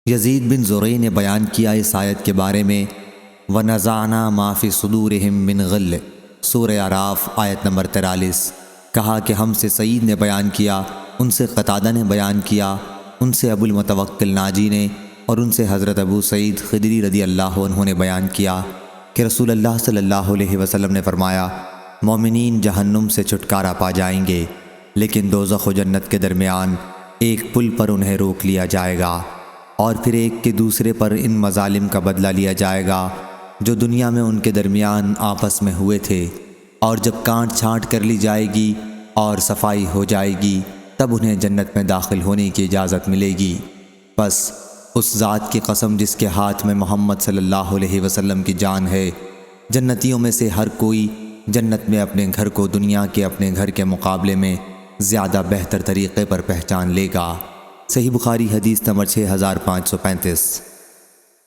یزید بن زرع نے بیان کیا اس آیت کے بارے میں وَنَزَعْنَا مَا فِي صُدُورِهِم مِّنْ غِلٍّ سورہ اعراف آیت نمبر 43۔ کہا کہ ہم سے سعید نے بیان کیا، ان سے قتادہ نے بیان کیا، ان سے ابو المتوکل ناجی نے، اور ان سے حضرت ابو سعید خدری رضی اللہ عنہ نے بیان کیا کہ رسول اللہ صلی اللہ علیہ وسلم نے فرمایا، مومنین جہنم سے چھٹکارا پا جائیں گے، لیکن دوزخ و جنت کے درمیان ایک پل پر انہیں روک لیا جائے گا، اور پھر ایک کے دوسرے پر ان مظالم کا بدلہ لیا جائے گا جو دنیا میں ان کے درمیان آپس میں ہوئے تھے، اور جب کانٹ چھانٹ کر لی جائے گی اور صفائی ہو جائے گی تب انہیں جنت میں داخل ہونے کی اجازت ملے گی۔ بس اس ذات کی قسم جس کے ہاتھ میں محمد صلی اللہ علیہ وسلم کی جان ہے، جنتیوں میں سے ہر کوئی جنت میں اپنے گھر کو دنیا کے اپنے گھر کے مقابلے میں زیادہ بہتر طریقے پر پہچان لے گا۔ صحیح بخاری حدیث نمبر 6535۔